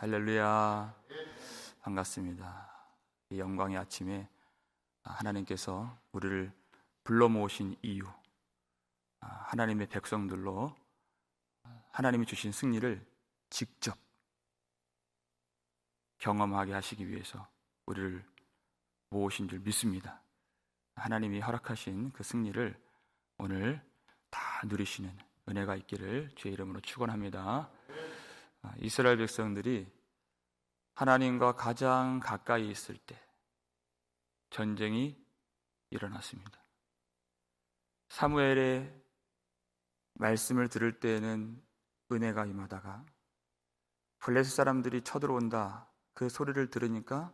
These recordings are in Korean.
할렐루야. 반갑습니다. 이 영광의 아침에 하나님께서 우리를 불러 모으신 이유, 하나님의 백성들로 하나님이 주신 승리를 직접 경험하게 하시기 위해서 우리를 모으신 줄 믿습니다. 하나님이 허락하신 그 승리를 오늘 다 누리시는 은혜가 있기를 주의 이름으로 축원합니다. 이스라엘 백성들이 하나님과 가장 가까이 있을 때 전쟁이 일어났습니다. 사무엘의 말씀을 들을 때에는 은혜가 임하다가 블레셋 사람들이 쳐들어온다 그 소리를 들으니까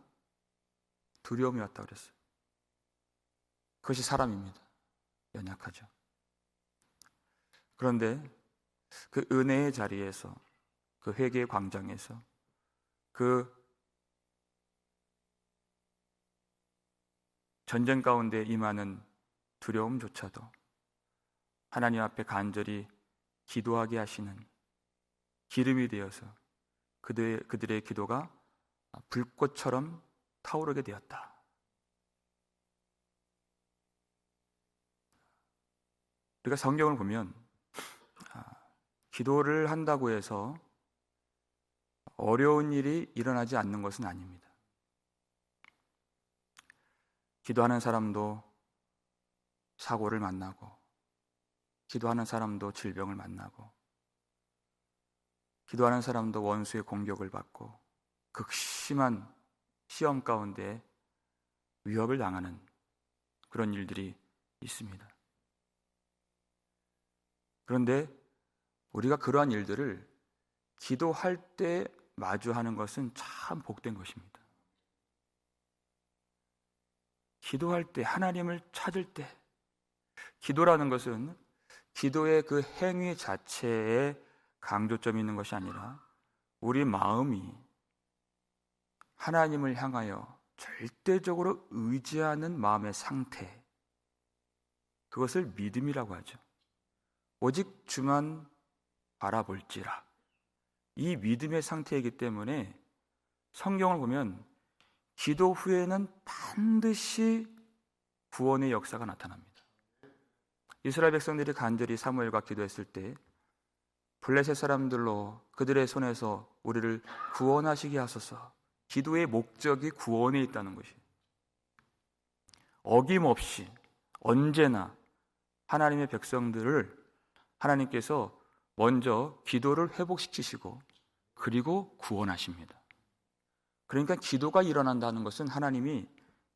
두려움이 왔다 그랬어요. 그것이 사람입니다. 연약하죠. 그런데 그 은혜의 자리에서, 그 회개의 광장에서, 그 전쟁 가운데 임하는 두려움조차도 하나님 앞에 간절히 기도하게 하시는 기름이 되어서 그들의 기도가 불꽃처럼 타오르게 되었다. 우리가 성경을 보면 기도를 한다고 해서 어려운 일이 일어나지 않는 것은 아닙니다. 기도하는 사람도 사고를 만나고, 기도하는 사람도 질병을 만나고, 기도하는 사람도 원수의 공격을 받고, 극심한 시험 가운데 위협을 당하는 그런 일들이 있습니다. 그런데 우리가 그러한 일들을 기도할 때 마주하는 것은 참 복된 것입니다. 기도할 때, 하나님을 찾을 때, 기도라는 것은 기도의 그 행위 자체에 강조점이 있는 것이 아니라 우리 마음이 하나님을 향하여 절대적으로 의지하는 마음의 상태, 그것을 믿음이라고 하죠. 오직 주만 바라볼지라. 이 믿음의 상태이기 때문에 성경을 보면 기도 후에는 반드시 구원의 역사가 나타납니다. 이스라엘 백성들이 간절히 사무엘과 기도했을 때 블레셋 사람들로 그들의 손에서 우리를 구원하시게 하소서. 기도의 목적이 구원에 있다는 것이, 어김없이 언제나 하나님의 백성들을 하나님께서 먼저 기도를 회복시키시고 그리고 구원하십니다. 그러니까 기도가 일어난다는 것은 하나님이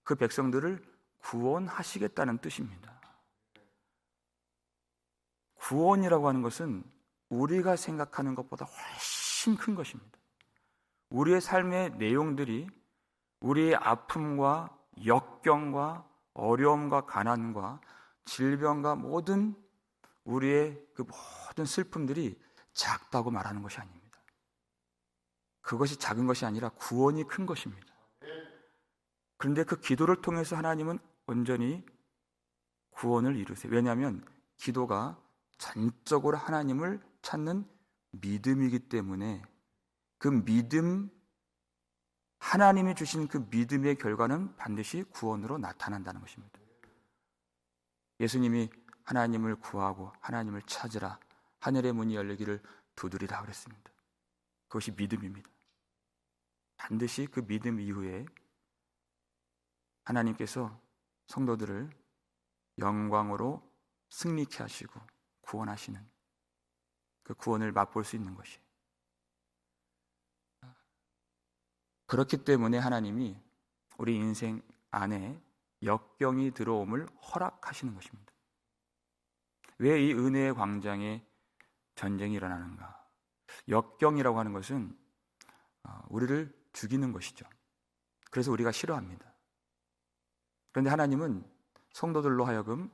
그 백성들을 구원하시겠다는 뜻입니다. 구원이라고 하는 것은 우리가 생각하는 것보다 훨씬 큰 것입니다. 우리의 삶의 내용들이 우리의 아픔과 역경과 어려움과 가난과 질병과 모든 우리의 그 모든 슬픔들이 작다고 말하는 것이 아닙니다. 그것이 작은 것이 아니라 구원이 큰 것입니다. 그런데 그 기도를 통해서 하나님은 온전히 구원을 이루세요. 왜냐하면 기도가 전적으로 하나님을 찾는 믿음이기 때문에 그 믿음, 하나님이 주신 그 믿음의 결과는 반드시 구원으로 나타난다는 것입니다. 예수님이 하나님을 구하고 하나님을 찾으라, 하늘의 문이 열리기를 두드리라 그랬습니다. 그것이 믿음입니다. 반드시 그 믿음 이후에 하나님께서 성도들을 영광으로 승리케 하시고 구원하시는 그 구원을 맛볼 수 있는 것이, 그렇기 때문에 하나님이 우리 인생 안에 역경이 들어옴을 허락하시는 것입니다. 왜 이 은혜의 광장에 전쟁이 일어나는가? 역경이라고 하는 것은 우리를 죽이는 것이죠. 그래서 우리가 싫어합니다. 그런데 하나님은 성도들로 하여금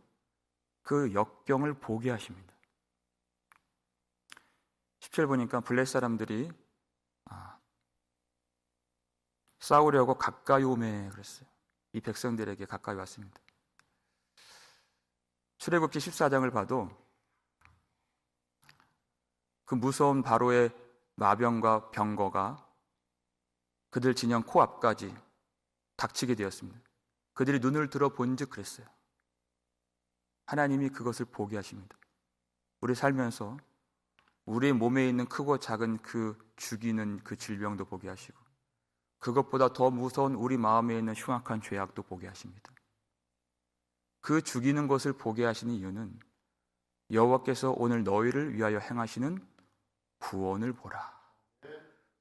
그 역경을 보게 하십니다. 10절 보니까 블레셋 사람들이 싸우려고 가까이 오매 그랬어요. 이 백성들에게 가까이 왔습니다. 출애굽기 14장을 봐도 그 무서운 바로의 마병과 병거가 그들 진영 코앞까지 닥치게 되었습니다. 그들이 눈을 들어 본즉 그랬어요. 하나님이 그것을 보게 하십니다. 우리 살면서 우리 몸에 있는 크고 작은 그 죽이는 그 질병도 보게 하시고, 그것보다 더 무서운 우리 마음에 있는 흉악한 죄악도 보게 하십니다. 그 죽이는 것을 보게 하시는 이유는 여호와께서 오늘 너희를 위하여 행하시는 구원을 보라.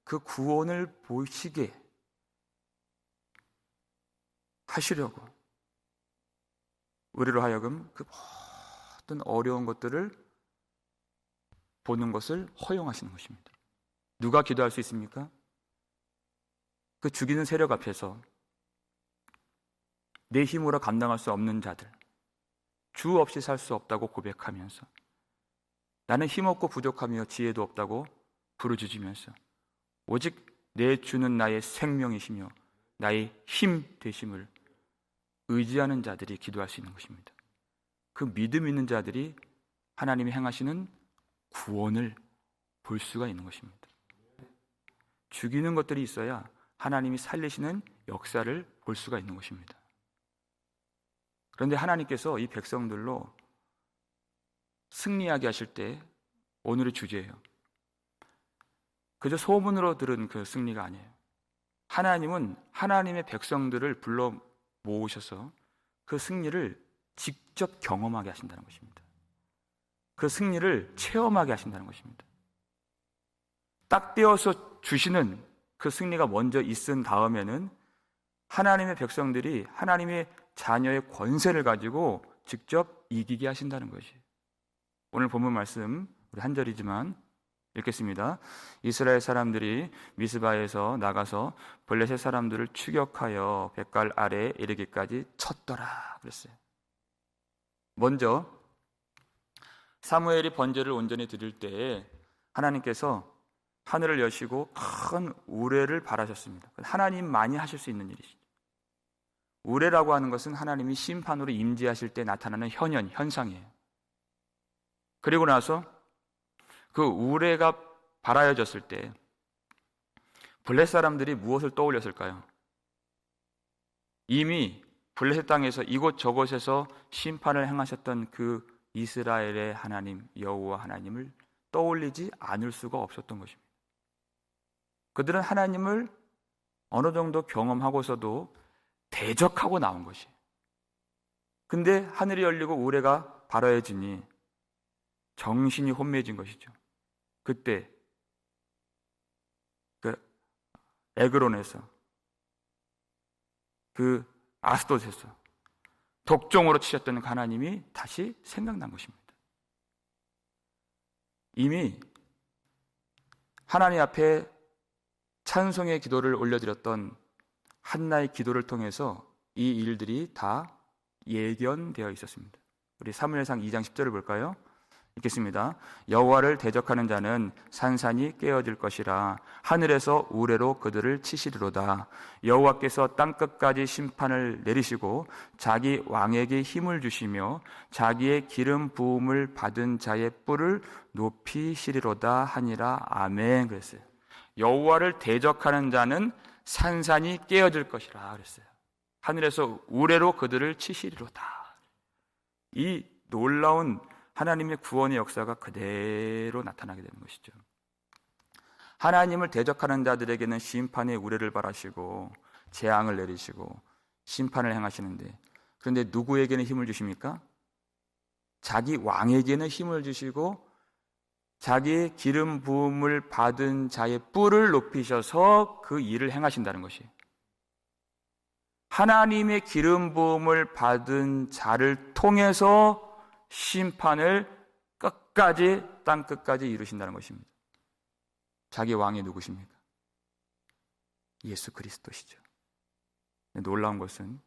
그 구원을 보시게 하시려고 우리로 하여금 그 모든 어려운 것들을 보는 것을 허용하시는 것입니다. 누가 기도할 수 있습니까? 그 죽이는 세력 앞에서 내 힘으로 감당할 수 없는 자들, 주 없이 살 수 없다고 고백하면서, 나는 힘없고 부족하며 지혜도 없다고 부르짖으면서 오직 내 주는 나의 생명이시며 나의 힘 되심을 의지하는 자들이 기도할 수 있는 것입니다. 그 믿음 있는 자들이 하나님이 행하시는 구원을 볼 수가 있는 것입니다. 죽이는 것들이 있어야 하나님이 살리시는 역사를 볼 수가 있는 것입니다. 그런데 하나님께서 이 백성들로 승리하게 하실 때, 오늘의 주제예요. 그저 소문으로 들은 그 승리가 아니에요. 하나님은 하나님의 백성들을 불러 모으셔서 그 승리를 직접 경험하게 하신다는 것입니다. 그 승리를 체험하게 하신다는 것입니다. 딱 떼어서 주시는 그 승리가 먼저 있은 다음에는 하나님의 백성들이 하나님의 자녀의 권세를 가지고 직접 이기게 하신다는 것이. 오늘 본문 말씀 우리 한 절이지만 읽겠습니다. 이스라엘 사람들이 미스바에서 나가서 블레셋 사람들을 추격하여 뱃갈 아래에 이르기까지 쳤더라 그랬어요. 먼저 사무엘이 번제를 온전히 드릴 때에 하나님께서 하늘을 여시고 큰 우레를 발하셨습니다. 하나님만이 하실 수 있는 일이시죠. 우레라고 하는 것은 하나님이 심판으로 임재하실 때 나타나는 현상이에요. 그리고 나서 그 우레가 발하여졌을 때 블레셋 사람들이 무엇을 떠올렸을까요? 이미 블레셋 땅에서 이곳저곳에서 심판을 행하셨던 그 이스라엘의 하나님 여호와 하나님을 떠올리지 않을 수가 없었던 것입니다. 그들은 하나님을 어느 정도 경험하고서도 대적하고 나온 것이에요. 근데 하늘이 열리고 우레가 발하여지니 정신이 혼미해진 것이죠. 그때 그 에그론에서, 그 아스돗에서 독종으로 치셨던 하나님이 다시 생각난 것입니다. 이미 하나님 앞에 찬송의 기도를 올려드렸던 한나의 기도를 통해서 이 일들이 다 예견되어 있었습니다. 우리 사무엘상 2장 10절을 볼까요? 읽겠습니다. 여호와를 대적하는 자는 산산이 깨어질 것이라. 하늘에서 우레로 그들을 치시리로다. 여호와께서 땅끝까지 심판을 내리시고 자기 왕에게 힘을 주시며 자기의 기름 부음을 받은 자의 뿔을 높이시리로다 하니라. 아멘. 그랬어요. 여호와를 대적하는 자는 산산이 깨어질 것이라 그랬어요. 하늘에서 우레로 그들을 치시리로다. 이 놀라운 하나님의 구원의 역사가 그대로 나타나게 되는 것이죠. 하나님을 대적하는 자들에게는 심판의 우레를 발하시고 재앙을 내리시고 심판을 행하시는데, 그런데 누구에게는 힘을 주십니까? 자기 왕에게는 힘을 주시고 자기의 기름 부음을 받은 자의 뿔을 높이셔서 그 일을 행하신다는 것이에요. 하나님의 기름 부음을 받은 자를 통해서 심판을 끝까지, 땅 끝까지 이루신다는 것입니다. 자기 왕이 누구십니까? 예수 그리스도시죠. 놀라운 것은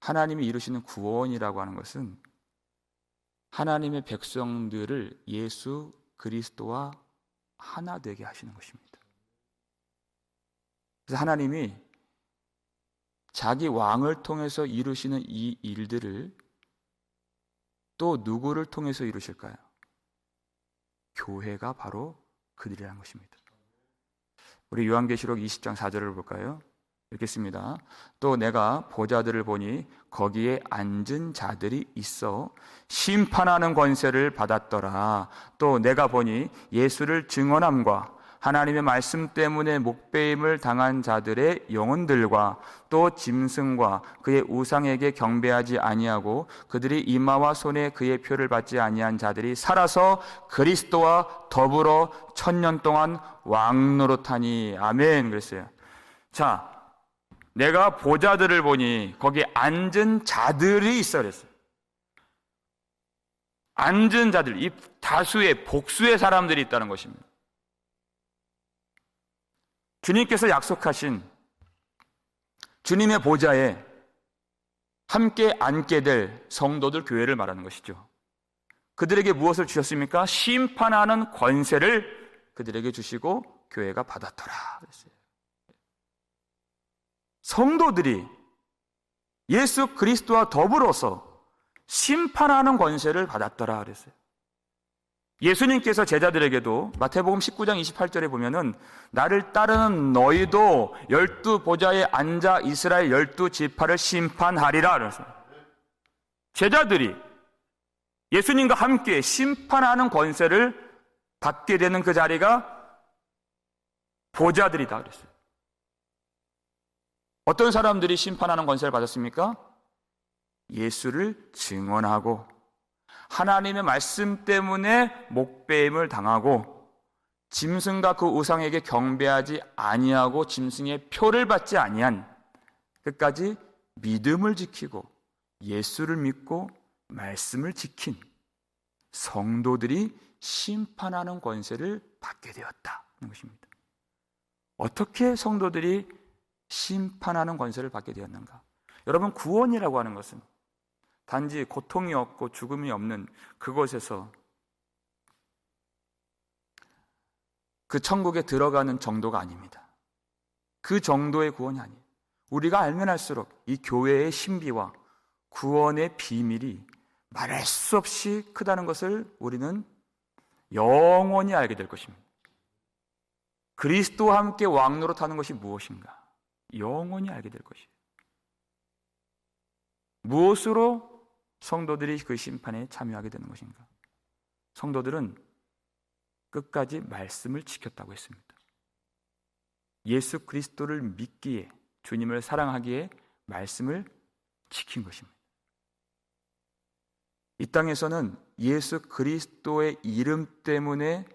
하나님이 이루시는 구원이라고 하는 것은 하나님의 백성들을 예수 그리스도와 하나 되게 하시는 것입니다. 그래서 하나님이 자기 왕을 통해서 이루시는 이 일들을 또 누구를 통해서 이루실까요? 교회가 바로 그들이라는 것입니다. 우리 요한계시록 20장 4절을 볼까요? 읽겠습니다. 또 내가 보좌들을 보니 거기에 앉은 자들이 있어 심판하는 권세를 받았더라. 또 내가 보니 예수를 증언함과 하나님의 말씀 때문에 목배임을 당한 자들의 영혼들과 또 짐승과 그의 우상에게 경배하지 아니하고 그들이 이마와 손에 그의 표를 받지 아니한 자들이 살아서 그리스도와 더불어 1000년 동안 왕노릇하니. 아멘. 그랬어요. 자, 내가 보좌들을 보니 거기에 앉은 자들이 있어 그랬어요. 앉은 자들, 이 다수의 복수의 사람들이 있다는 것입니다. 주님께서 약속하신 주님의 보좌에 함께 앉게 될 성도들, 교회를 말하는 것이죠. 그들에게 무엇을 주셨습니까? 심판하는 권세를 그들에게 주시고 교회가 받았더라 그랬어요. 성도들이 예수 그리스도와 더불어서 심판하는 권세를 받았더라 그랬어요. 예수님께서 제자들에게도 마태복음 19장 28절에 보면은 나를 따르는 너희도 12보좌에 앉아 이스라엘 12지파를 심판하리라 그랬어요. 제자들이 예수님과 함께 심판하는 권세를 받게 되는 그 자리가 보좌들이다 그랬어요. 어떤 사람들이 심판하는 권세를 받았습니까? 예수를 증언하고 하나님의 말씀 때문에 목배임을 당하고 짐승과 그 우상에게 경배하지 아니하고 짐승의 표를 받지 아니한, 끝까지 믿음을 지키고 예수를 믿고 말씀을 지킨 성도들이 심판하는 권세를 받게 되었다는 것입니다. 어떻게 성도들이 심판하는 권세를 받게 되었는가? 여러분, 구원이라고 하는 것은 단지 고통이 없고 죽음이 없는 그곳에서 그 천국에 들어가는 정도가 아닙니다. 그 정도의 구원이 아니에요. 우리가 알면 알수록 이 교회의 신비와 구원의 비밀이 말할 수 없이 크다는 것을 우리는 영원히 알게 될 것입니다. 그리스도와 함께 왕노릇하는 것이 무엇인가? 영원히 알게 될 것이에요. 무엇으로 성도들이 그 심판에 참여하게 되는 것인가? 성도들은 끝까지 말씀을 지켰다고 했습니다. 예수 그리스도를 믿기에, 주님을 사랑하기에 말씀을 지킨 것입니다. 이 땅에서는 예수 그리스도의 이름 때문에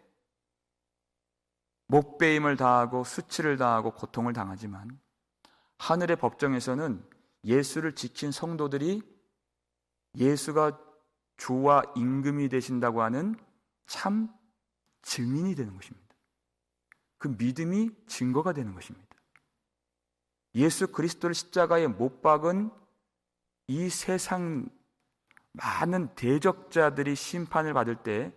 목배임을 당하고 수치를 당하고 고통을 당하지만, 하늘의 법정에서는 예수를 지킨 성도들이 예수가 주와 임금이 되신다고 하는 참 증인이 되는 것입니다. 그 믿음이 증거가 되는 것입니다. 예수 그리스도를 십자가에 못 박은 이 세상 많은 대적자들이 심판을 받을 때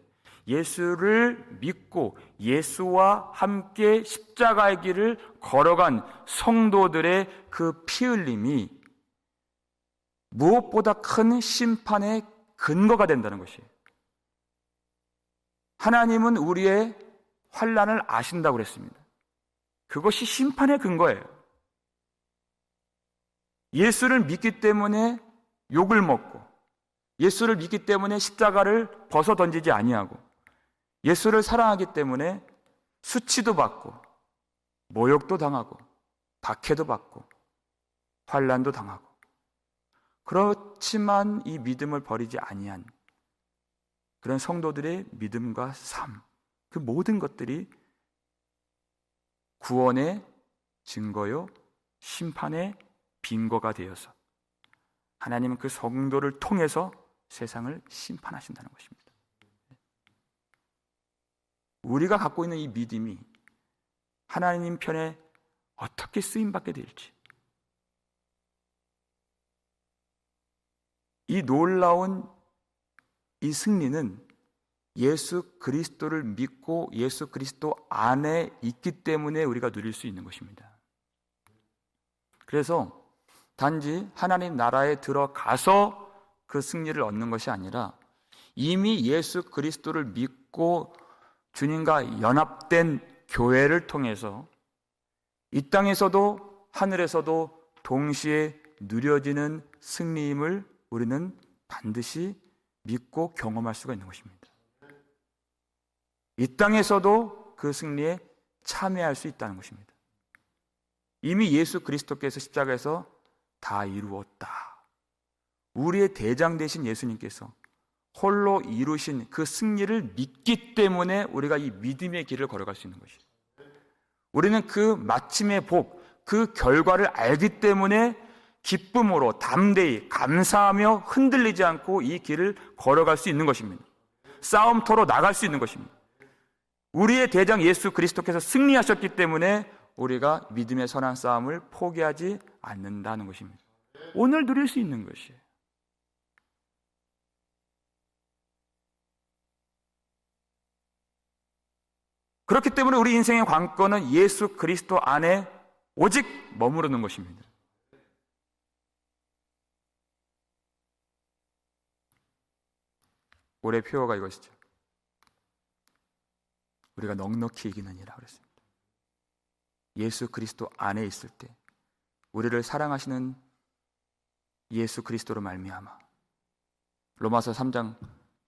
예수를 믿고 예수와 함께 십자가의 길을 걸어간 성도들의 그 피 흘림이 무엇보다 큰 심판의 근거가 된다는 것이에요. 하나님은 우리의 환난을 아신다고 그랬습니다. 그것이 심판의 근거예요. 예수를 믿기 때문에 욕을 먹고, 예수를 믿기 때문에 십자가를 벗어 던지지 아니하고, 예수를 사랑하기 때문에 수치도 받고 모욕도 당하고 박해도 받고 환난도 당하고, 그렇지만 이 믿음을 버리지 아니한 그런 성도들의 믿음과 삶, 그 모든 것들이 구원의 증거요 심판의 빈거가 되어서 하나님은 그 성도를 통해서 세상을 심판하신다는 것입니다. 우리가 갖고 있는 이 믿음이 하나님 편에 어떻게 쓰임받게 될지, 이 놀라운 이 승리는 예수 그리스도를 믿고 예수 그리스도 안에 있기 때문에 우리가 누릴 수 있는 것입니다. 그래서 단지 하나님 나라에 들어가서 그 승리를 얻는 것이 아니라 이미 예수 그리스도를 믿고 주님과 연합된 교회를 통해서 이 땅에서도 하늘에서도 동시에 누려지는 승리임을 우리는 반드시 믿고 경험할 수가 있는 것입니다. 이 땅에서도 그 승리에 참여할 수 있다는 것입니다. 이미 예수 그리스도께서 십자가에서 다 이루었다. 우리의 대장 되신 예수님께서 홀로 이루신 그 승리를 믿기 때문에 우리가 이 믿음의 길을 걸어갈 수 있는 것이에요. 우리는 그 마침의 복, 그 결과를 알기 때문에 기쁨으로 담대히 감사하며 흔들리지 않고 이 길을 걸어갈 수 있는 것입니다. 싸움터로 나갈 수 있는 것입니다. 우리의 대장 예수 그리스도께서 승리하셨기 때문에 우리가 믿음의 선한 싸움을 포기하지 않는다는 것입니다. 오늘 누릴 수 있는 것이에요. 그렇기 때문에 우리 인생의 관건은 예수 그리스도 안에 오직 머무르는 것입니다. 올해 표어가 이것이죠. 우리가 넉넉히 이기느니라 그랬습니다. 예수 그리스도 안에 있을 때 우리를 사랑하시는 예수 그리스도로 말미암아. 로마서 3장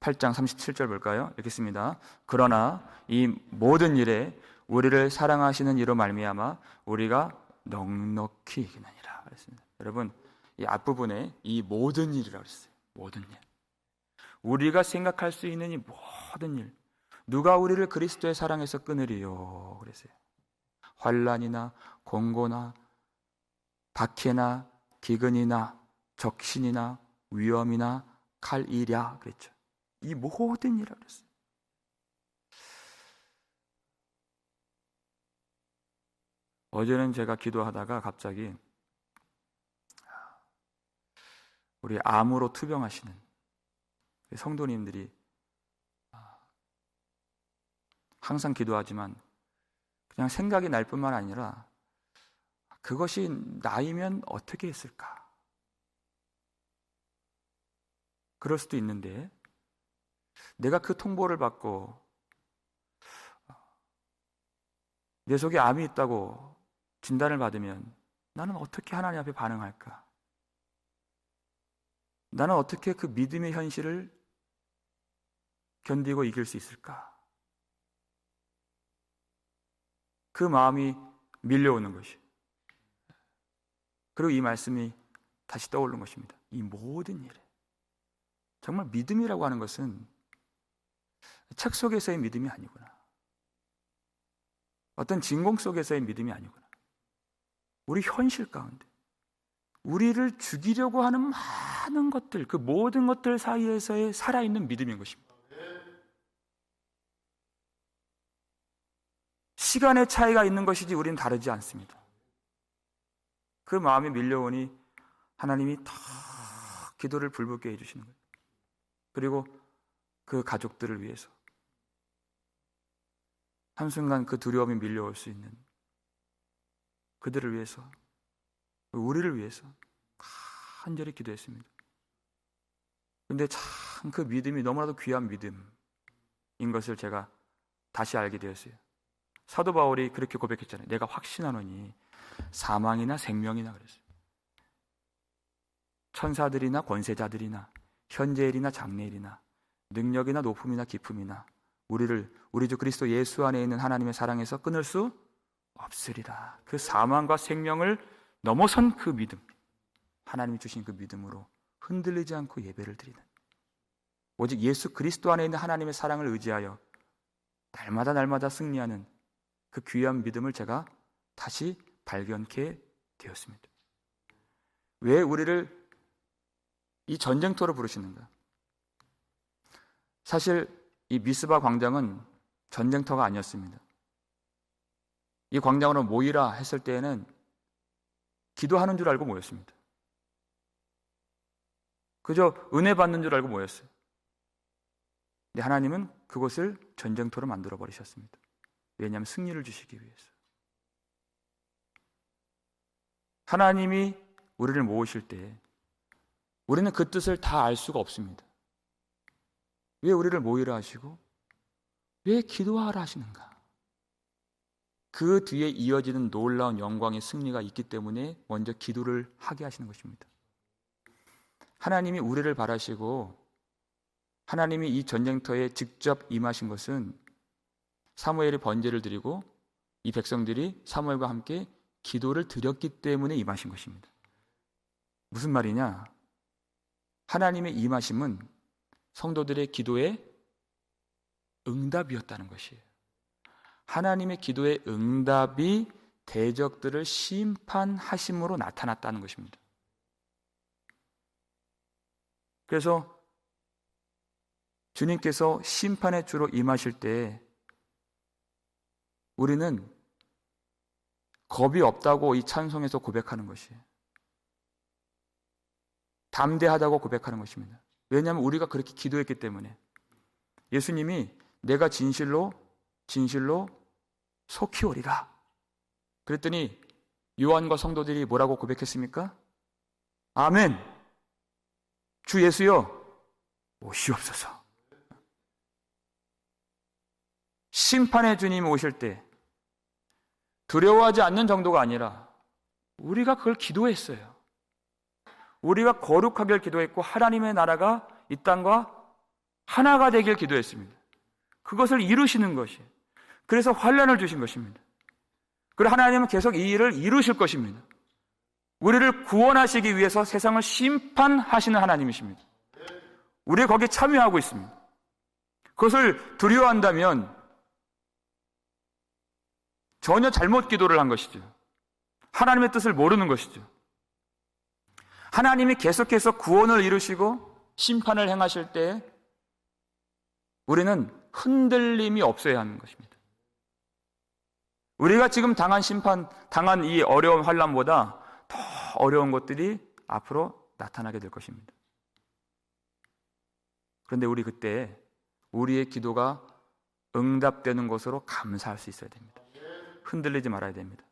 8장 37절 볼까요? 읽겠습니다. 그러나 이 모든 일에 우리를 사랑하시는 이로 말미암아 우리가 넉넉히 이기느니라 그랬습니다. 여러분, 이 앞부분에 이 모든 일이라고 했어요. 모든 일. 우리가 생각할 수 있는 이 모든 일, 누가 우리를 그리스도의 사랑에서 끊으리요 그랬어요. 환난이나 공고나 박해나 기근이나 적신이나 위험이나 칼이랴 그랬죠. 이 모든 일이라고 그랬어요. 어제는 제가 기도하다가 갑자기 우리 암으로 투병하시는 성도님들이 항상 기도하지만 그냥 생각이 날 뿐만 아니라 그것이 나이면 어떻게 했을까? 그럴 수도 있는데 내가 그 통보를 받고 내 속에 암이 있다고 진단을 받으면 나는 어떻게 하나님 앞에 반응할까? 나는 어떻게 그 믿음의 현실을 견디고 이길 수 있을까? 그 마음이 밀려오는 것이. 그리고 이 말씀이 다시 떠오르는 것입니다. 이 모든 일에. 정말 믿음이라고 하는 것은 책 속에서의 믿음이 아니구나. 어떤 진공 속에서의 믿음이 아니구나. 우리 현실 가운데 우리를 죽이려고 하는 많은 것들, 그 모든 것들 사이에서의 살아있는 믿음인 것입니다. 시간의 차이가 있는 것이지 우리는 다르지 않습니다. 그 마음이 밀려오니 하나님이 다 기도를 불붙게 해주시는 거예요. 그리고 그 가족들을 위해서 한순간 그 두려움이 밀려올 수 있는 그들을 위해서, 우리를 위해서 간절히 기도했습니다. 그런데 참 그 믿음이 너무나도 귀한 믿음인 것을 제가 다시 알게 되었어요. 사도 바울이 그렇게 고백했잖아요. 내가 확신하노니 사망이나 생명이나 그랬어요. 천사들이나 권세자들이나 현재일이나 장래일이나 능력이나 높음이나 기품이나 우리 주 그리스도 예수 안에 있는 하나님의 사랑에서 끊을 수 없으리라. 그 사망과 생명을 넘어선 그 믿음, 하나님이 주신 그 믿음으로 흔들리지 않고 예배를 드리는, 오직 예수 그리스도 안에 있는 하나님의 사랑을 의지하여 날마다 승리하는 그 귀한 믿음을 제가 다시 발견케 되었습니다. 왜 우리를 이 전쟁터로 부르시는가? 사실 이 미스바 광장은 전쟁터가 아니었습니다. 이 광장으로 모이라 했을 때에는 기도하는 줄 알고 모였습니다. 그저 은혜 받는 줄 알고 모였어요. 근데 하나님은 그곳을 전쟁터로 만들어 버리셨습니다. 왜냐하면 승리를 주시기 위해서. 하나님이 우리를 모으실 때 우리는 그 뜻을 다 알 수가 없습니다. 왜 우리를 모이라 하시고 왜 기도하라 하시는가? 그 뒤에 이어지는 놀라운 영광의 승리가 있기 때문에 먼저 기도를 하게 하시는 것입니다. 하나님이 우리를 바라시고 하나님이 이 전쟁터에 직접 임하신 것은 사무엘이 번제를 드리고 이 백성들이 사무엘과 함께 기도를 드렸기 때문에 임하신 것입니다. 무슨 말이냐? 하나님의 임하심은 성도들의 기도의 응답이었다는 것이에요. 하나님의 기도의 응답이 대적들을 심판하심으로 나타났다는 것입니다. 그래서 주님께서 심판의 주로 임하실 때 우리는 겁이 없다고 이 찬송에서 고백하는 것이에요. 담대하다고 고백하는 것입니다. 왜냐하면 우리가 그렇게 기도했기 때문에. 예수님이 내가 진실로 속히 오리라 그랬더니 요한과 성도들이 뭐라고 고백했습니까? 아멘. 주 예수여 오시옵소서. 심판의 주님 오실 때 두려워하지 않는 정도가 아니라 우리가 그걸 기도했어요. 우리가 거룩하길 기도했고 하나님의 나라가 이 땅과 하나가 되길 기도했습니다. 그것을 이루시는 것이. 그래서 환난을 주신 것입니다. 그리고 하나님은 계속 이 일을 이루실 것입니다. 우리를 구원하시기 위해서 세상을 심판하시는 하나님이십니다. 우리 거기에 참여하고 있습니다. 그것을 두려워한다면 전혀 잘못 기도를 한 것이죠. 하나님의 뜻을 모르는 것이죠. 하나님이 계속해서 구원을 이루시고 심판을 행하실 때 우리는 흔들림이 없어야 하는 것입니다. 우리가 지금 당한 이 어려운 환난보다 더 어려운 것들이 앞으로 나타나게 될 것입니다. 그런데 우리 그때 우리의 기도가 응답되는 것으로 감사할 수 있어야 됩니다. 흔들리지 말아야 됩니다.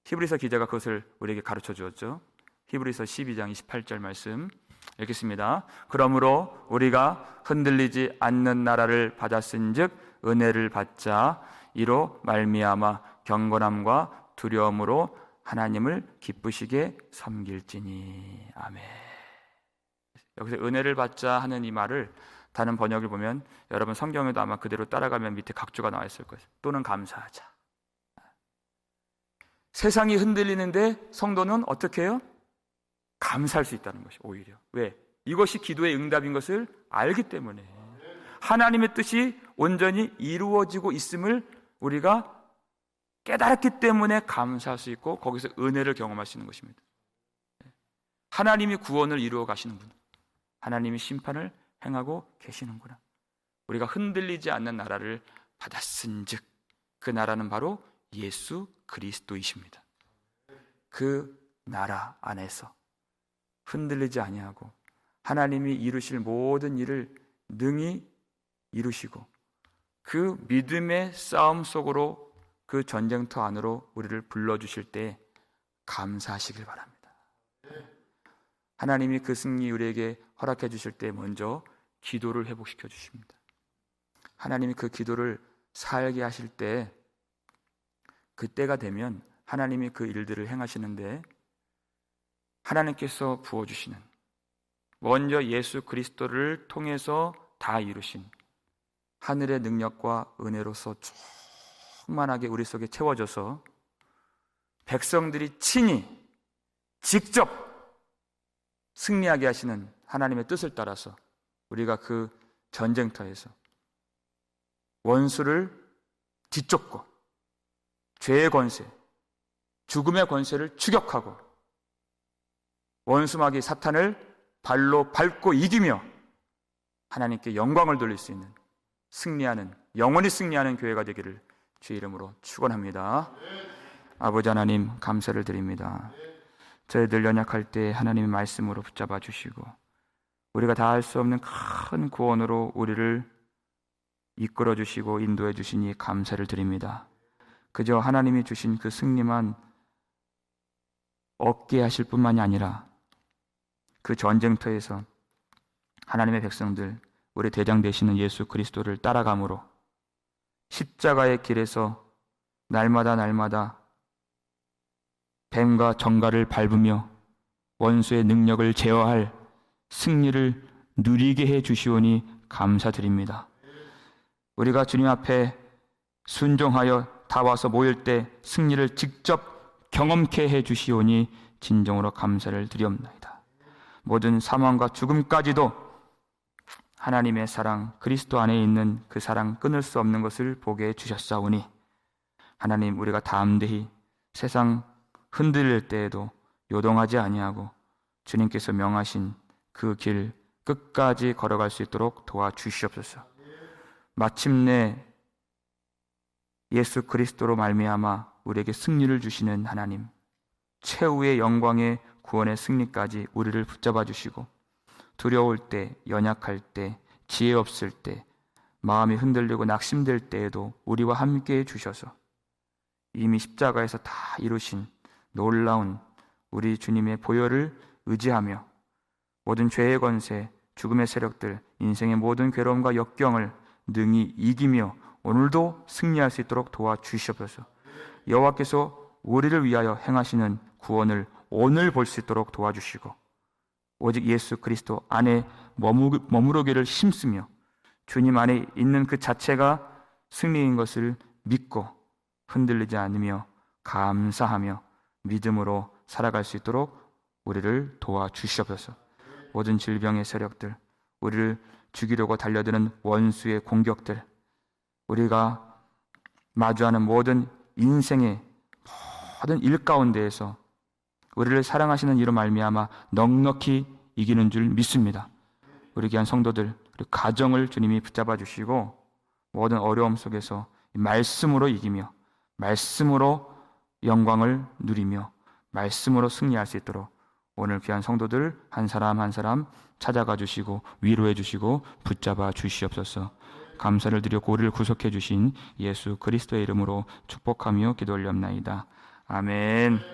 히브리서 기자가 그것을 우리에게 가르쳐 주었죠. 히브리서 12장 28절 말씀 읽겠습니다. 그러므로 우리가 흔들리지 않는 나라를 받았은즉 은혜를 받자 이로 말미암아 경건함과 두려움으로 하나님을 기쁘시게 섬길지니. 아멘. 여기서 은혜를 받자 하는 이 말을 다른 번역을 보면 여러분 성경에도 아마 그대로 따라가면 밑에 각주가 나와 있을 거예요. 또는 감사하자. 세상이 흔들리는데 성도는 어떻게 해요? 감사할 수 있다는 것이 오히려. 왜? 이것이 기도의 응답인 것을 알기 때문에. 하나님의 뜻이 온전히 이루어지고 있음을 우리가 깨달았기 때문에 감사할 수 있고 거기서 은혜를 경험할 수 있는 것입니다. 하나님이 구원을 이루어 가시는구나. 하나님이 심판을 행하고 계시는구나. 우리가 흔들리지 않는 나라를 받았은즉 그 나라는 바로 예수 그리스도이십니다. 그 나라 안에서 흔들리지 아니하고 하나님이 이루실 모든 일을 능히 이루시고 그 믿음의 싸움 속으로 그 전쟁터 안으로 우리를 불러주실 때 감사하시길 바랍니다. 하나님이 그 승리 우리에게 허락해 주실 때 먼저 기도를 회복시켜 주십니다. 하나님이 그 기도를 살게 하실 때 그때가 되면 하나님이 그 일들을 행하시는데 하나님께서 부어주시는 먼저 예수 그리스도를 통해서 다 이루신 하늘의 능력과 은혜로서 충만하게 우리 속에 채워져서 백성들이 친히 직접 승리하게 하시는 하나님의 뜻을 따라서 우리가 그 전쟁터에서 원수를 뒤쫓고 죄의 권세, 죽음의 권세를 추격하고 원수마귀 사탄을 발로 밟고 이기며 하나님께 영광을 돌릴 수 있는 승리하는, 영원히 승리하는 교회가 되기를 주의 이름으로 축원합니다. 아버지 하나님 감사를 드립니다. 저희들 연약할 때 하나님의 말씀으로 붙잡아 주시고 우리가 다 할 수 없는 큰 구원으로 우리를 이끌어 주시고 인도해 주시니 감사를 드립니다. 그저 하나님이 주신 그 승리만 얻게 하실 뿐만이 아니라 그 전쟁터에서 하나님의 백성들, 우리 대장 되시는 예수 그리스도를 따라감으로 십자가의 길에서 날마다 뱀과 정갈을 밟으며 원수의 능력을 제어할 승리를 누리게 해 주시오니 감사드립니다. 우리가 주님 앞에 순종하여 다 와서 모일 때 승리를 직접 경험케 해 주시오니 진정으로 감사를 드리옵나이다. 모든 사망과 죽음까지도 하나님의 사랑, 그리스도 안에 있는 그 사랑, 끊을 수 없는 것을 보게 해 주셨사오니 하나님, 우리가 담대히 세상 흔들릴 때에도 요동하지 아니하고 주님께서 명하신 그 길 끝까지 걸어갈 수 있도록 도와주시옵소서. 마침내 예수 그리스도로 말미암아 우리에게 승리를 주시는 하나님, 최후의 영광의 구원의 승리까지 우리를 붙잡아 주시고 두려울 때, 연약할 때, 지혜 없을 때, 마음이 흔들리고 낙심될 때에도 우리와 함께 해 주셔서 이미 십자가에서 다 이루신 놀라운 우리 주님의 보혈을 의지하며 모든 죄의 권세, 죽음의 세력들, 인생의 모든 괴로움과 역경을 능히 이기며 오늘도 승리할 수 있도록 도와주시옵소서. 여호와께서 우리를 위하여 행하시는 구원을 오늘 볼 수 있도록 도와주시고 오직 예수 그리스도 안에 머무르기를 힘쓰며 주님 안에 있는 그 자체가 승리인 것을 믿고 흔들리지 않으며 감사하며 믿음으로 살아갈 수 있도록 우리를 도와주시옵소서. 모든 질병의 세력들, 우리를 죽이려고 달려드는 원수의 공격들, 우리가 마주하는 모든 인생의 모든 일 가운데에서 우리를 사랑하시는 이로 말미암아 넉넉히 이기는 줄 믿습니다. 우리 귀한 성도들, 우리 가정을 주님이 붙잡아 주시고 모든 어려움 속에서 말씀으로 이기며 말씀으로 영광을 누리며 말씀으로 승리할 수 있도록 오늘 귀한 성도들 한 사람 한 사람 찾아가 주시고 위로해 주시고 붙잡아 주시옵소서. 감사를 드렸고 우리를 구속해 주신 예수 그리스도의 이름으로 축복하며 기도 올렸나이다. 아멘.